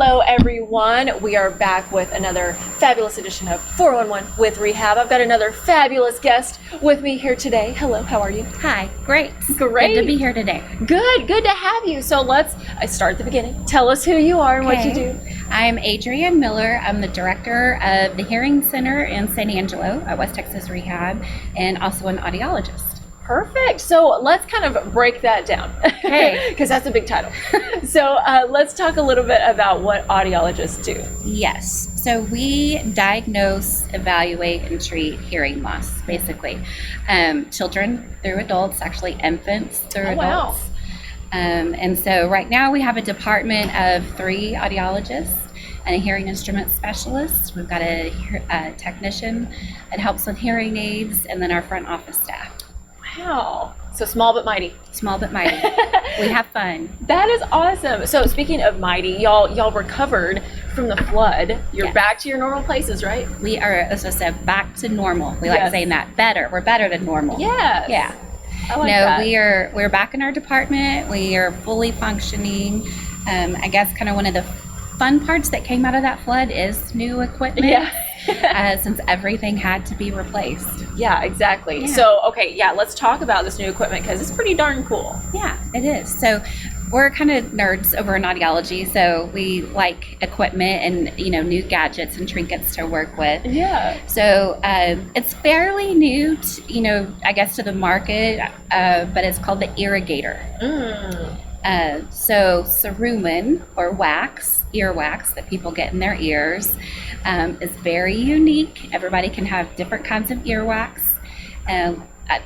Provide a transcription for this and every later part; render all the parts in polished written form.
Hello everyone, we are back with another fabulous edition of 411 with Rehab. I've got another fabulous guest with me here today. Hello, how are you? Hi, great. Great. Good to be here today. Good to have you. So I start at the beginning. Tell us who you are and what you do. I'm Adrienne Miller. I'm the director of the Hearing Center in San Angelo at West Texas Rehab and also an audiologist. Perfect. So let's kind of break that down, because that's a big title. So let's talk a little bit about what audiologists do. Yes. So we diagnose, evaluate, and treat hearing loss, basically. Children through adults, actually infants through adults. Wow. And so right now we have a department of 3 audiologists and a hearing instrument specialist. We've got a technician that helps with hearing aids, and then our front office staff. Wow. So small but mighty. Small but mighty. We have fun. That is awesome. So speaking of mighty, y'all recovered from the flood. You're back to your normal places, right? We are, as I said, back to normal. We like saying that. Better. We're better than normal. Yes. Yeah. I like that. We're back in our department. We are fully functioning. I guess kind of one of the fun parts that came out of that flood is new equipment. Yeah. Since everything had to be replaced. Yeah, exactly. Yeah. So, let's talk about this new equipment because it's pretty darn cool. Yeah, it is. So we're kind of nerds over in audiology, so we like equipment and, new gadgets and trinkets to work with. Yeah. So it's fairly new, I guess to the market, but it's called the irrigator. So cerumen, or wax, earwax that people get in their ears, is very unique. Everybody can have different kinds of earwax.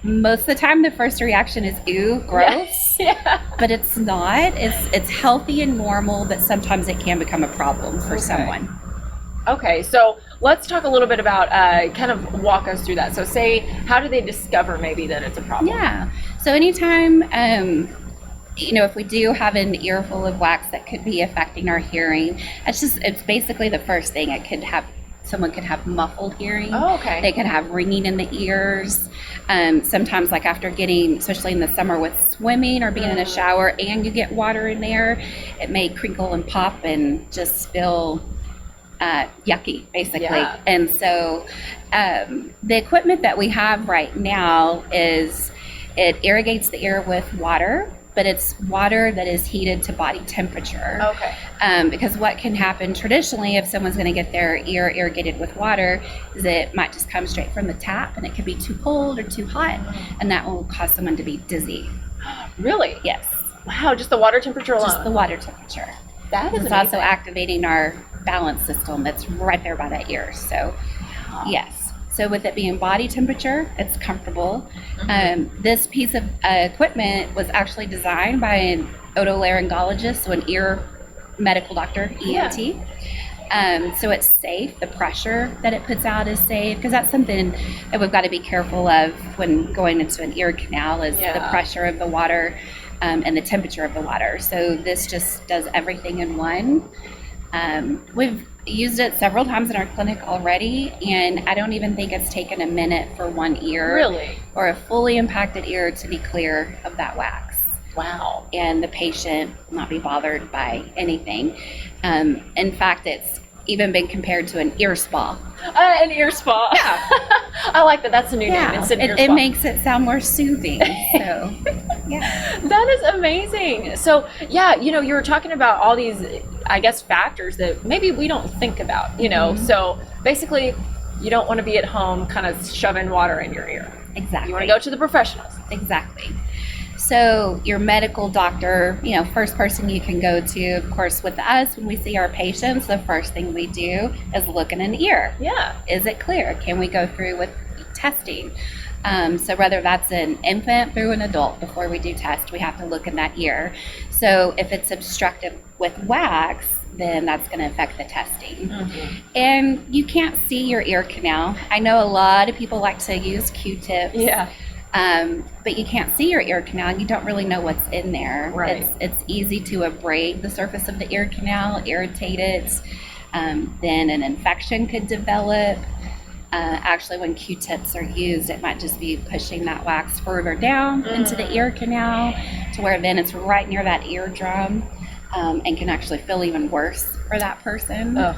Most of the time the first reaction is, ew, gross. Yeah. But it's not. It's healthy and normal, but sometimes it can become a problem for someone. Okay, so let's talk a little bit about, kind of walk us through that. So how do they discover maybe that it's a problem? Yeah. So anytime, if we do have an earful of wax that could be affecting our hearing, it's basically the first thing. Someone could have muffled hearing. Oh, okay. They could have ringing in the ears. Sometimes, like after getting, especially in the summer with swimming or being in a shower and you get water in there, it may crinkle and pop and just feel yucky, basically. Yeah. And so the equipment that we have right now it irrigates the ear with water, but it's water that is heated to body temperature. Okay. Because what can happen traditionally if someone's going to get their ear irrigated with water is it might just come straight from the tap, and it could be too cold or too hot, and that will cause someone to be dizzy. Really? Yes. Wow, just the water temperature alone? Just the water temperature. That is It's amazing. also activating our balance system that's right there by that ear. So, yes. So with it being body temperature, it's comfortable. This piece of equipment was actually designed by an otolaryngologist, so an ear medical doctor, ENT. Yeah. So it's safe. The pressure that it puts out is safe, because that's something that we've got to be careful of when going into an ear canal is the pressure of the water and the temperature of the water. So this just does everything in one. We've used it several times in our clinic already, and I don't even think it's taken a minute for one ear or a fully impacted ear to be clear of that wax. Wow. And the patient will not be bothered by anything. In fact, it's even been compared to an ear spa. An ear spa. Yeah. I like that. That's a new name. It's an ear spa. It makes it sound more soothing. So, yeah. That is amazing. So, you were talking about all these, I guess, factors that maybe we don't think about, So, basically, you don't want to be at home kind of shoving water in your ear. Exactly. You want to go to the professionals. Exactly. So your medical doctor, first person you can go to, of course, with us, when we see our patients, the first thing we do is look in an ear. Yeah. Is it clear? Can we go through with testing? So whether that's an infant through an adult, before we do test, we have to look in that ear. So if it's obstructive with wax, then that's going to affect the testing. And you can't see your ear canal. I know a lot of people like to use Q-tips. Yeah. But you can't see your ear canal. You don't really know what's in there. Right. It's easy to abrade the surface of the ear canal, irritate it. Then an infection could develop. Actually, when Q-tips are used, it might just be pushing that wax further down into the ear canal to where then it's right near that eardrum. and can actually feel even worse for that person. Ugh.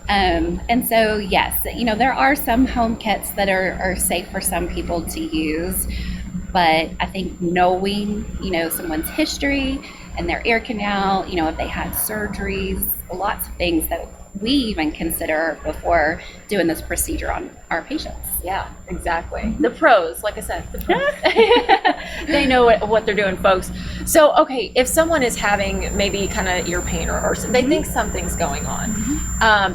And so, yes, there are some home kits that are safe for some people to use, but I think knowing, someone's history and their ear canal, if they had surgeries, lots of things that we even consider before doing this procedure on our patients. Yeah, exactly. The pros, like I said, the pros. They know what they're doing, folks. So, okay, if someone is having maybe kind of ear pain or they think something's going on,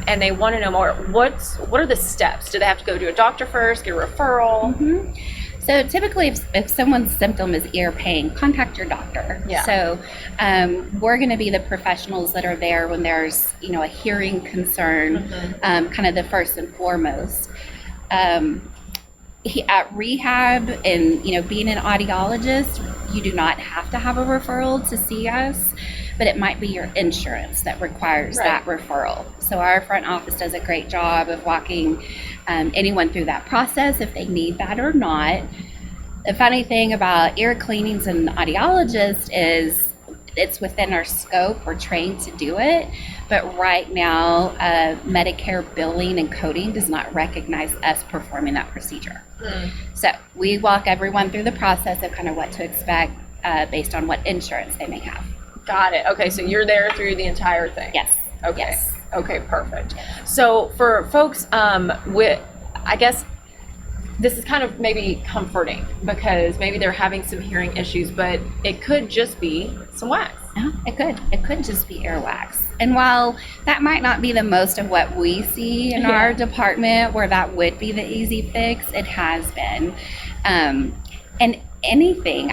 and they want to know more, what are the steps? Do they have to go to a doctor first, get a referral? So typically, if someone's symptom is ear pain, contact your doctor. Yeah. So we're going to be the professionals that are there when there's, a hearing concern, kind of the first and foremost. At Rehab and, being an audiologist, you do not have to have a referral to see us, but it might be your insurance that requires that referral. So our front office does a great job of walking anyone through that process if they need that or not. The funny thing about ear cleanings and audiologists is it's within our scope. We're trained to do it, but right now Medicare billing and coding does not recognize us performing that procedure. So we walk everyone through the process of kind of what to expect based on what insurance they may have. Got it. Okay, so you're there through the entire thing. Yes. Okay. Yes. Okay, perfect. So for folks, I guess this is kind of maybe comforting because maybe they're having some hearing issues, but it could just be some wax. Yeah, it could just be earwax. And while that might not be the most of what we see in our department where that would be the easy fix, it has been. And anything,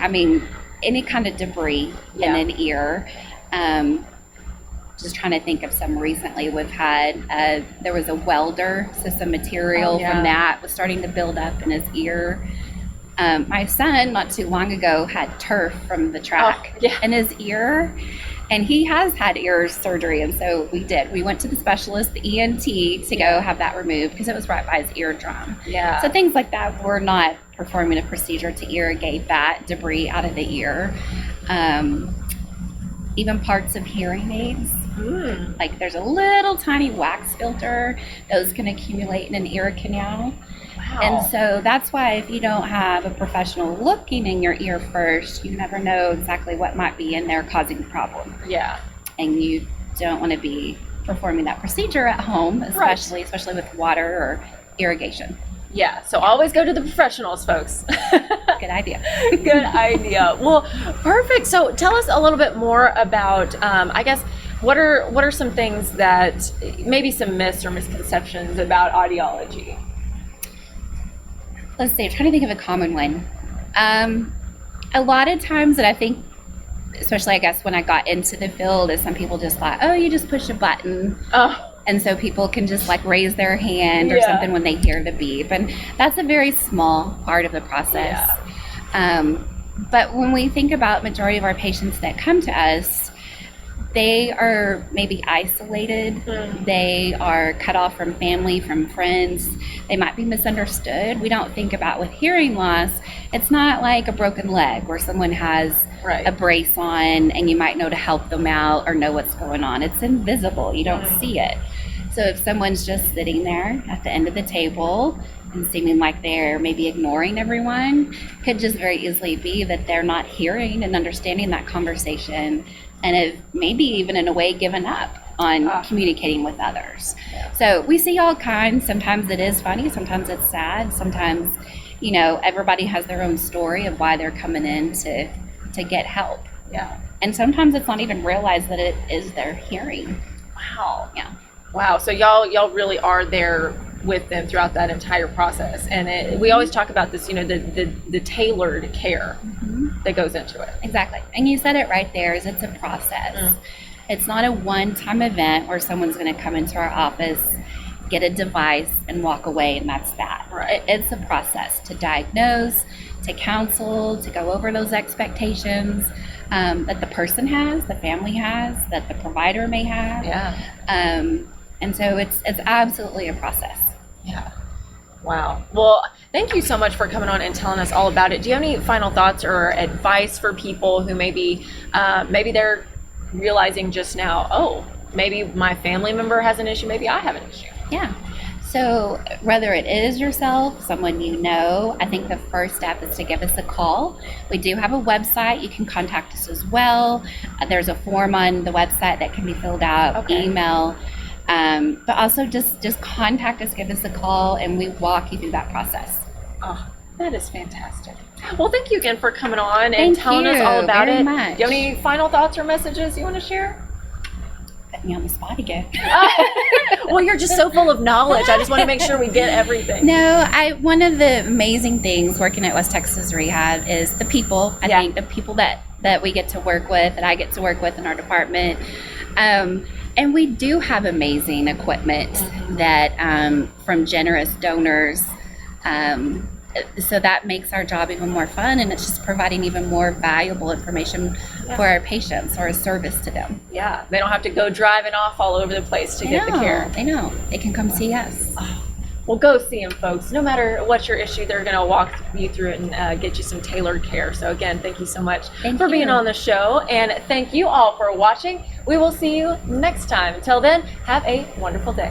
any kind of debris in an ear, just trying to think of some recently. We've had, there was a welder, so some material from that was starting to build up in his ear. My son, not too long ago, had turf from the track in his ear, and he has had ear surgery, and so we went to the specialist, the ENT, to go have that removed because it was right by his eardrum. Yeah. So things like that, we're not performing a procedure to irrigate that debris out of the ear. Even parts of hearing aids. Like there's a little tiny wax filter, those can accumulate in an ear canal. Wow. And so that's why if you don't have a professional looking in your ear first, you never know exactly what might be in there causing the problem. Yeah. And you don't want to be performing that procedure at home, especially with water or irrigation. Yeah, so always go to the professionals, folks. Good idea. Good idea. Well, perfect. So tell us a little bit more about, I guess, what are some things that, maybe some myths or misconceptions about audiology? Let's see, I'm trying to think of a common one. A lot of times that I think, especially I guess when I got into the field, is some people just thought, oh, you just push a button. Oh. And so people can just like raise their hand or something when they hear the beep. And that's a very small part of the process. But when we think about majority of our patients that come to us, they are maybe isolated. They are cut off from family, from friends. They might be misunderstood. We don't think about with hearing loss, it's not like a broken leg where someone has a brace on and you might know to help them out or know what's going on. It's invisible. You don't see it. So if someone's just sitting there at the end of the table and seeming like they're maybe ignoring everyone, could just very easily be that they're not hearing and understanding that conversation and have maybe even in a way given up on communicating with others. So we see all kinds. Sometimes it is funny, sometimes it's sad, sometimes, everybody has their own story of why they're coming in to get help. Yeah. And sometimes it's not even realized that it is their hearing. Wow. Yeah. Wow. So y'all really are there with them throughout that entire process. And we always talk about this, the tailored care that goes into it. Exactly. And you said it right there, is it's a process. It's not a one-time event where someone's going to come into our office, get a device and walk away and that's that. Right. It's a process to diagnose, to counsel, to go over those expectations that the person has, the family has, that the provider may have. Yeah. And so it's absolutely a process. Yeah. Wow. Well, thank you so much for coming on and telling us all about it. Do you have any final thoughts or advice for people who maybe they're realizing just now, oh, maybe my family member has an issue, maybe I have an issue. Yeah. So whether it is yourself, someone you know, I think the first step is to give us a call. We do have a website. You can contact us as well. There's a form on the website that can be filled out, email. But also just contact us, give us a call, and we walk you through that process. Oh, that is fantastic. Well, thank you again for coming on and Thank telling us you all about very it. much. Do you have any final thoughts or messages you want to share? Put me on the spot again. Well, you're just so full of knowledge. I just want to make sure we get everything. No, one of the amazing things working at West Texas Rehab is the people. I think the people that we get to work with, that I get to work with in our department. And we do have amazing equipment that from generous donors. So that makes our job even more fun, and it's just providing even more valuable information for our patients, or a service to them. Yeah, they don't have to go driving off all over the place to get the care. They know. They can come see us. Well, go see them, folks. No matter what your issue, they're going to walk you through it and get you some tailored care. So again, thank you so much for being on the show, and thank you all for watching. We will see you next time. Until then, have a wonderful day.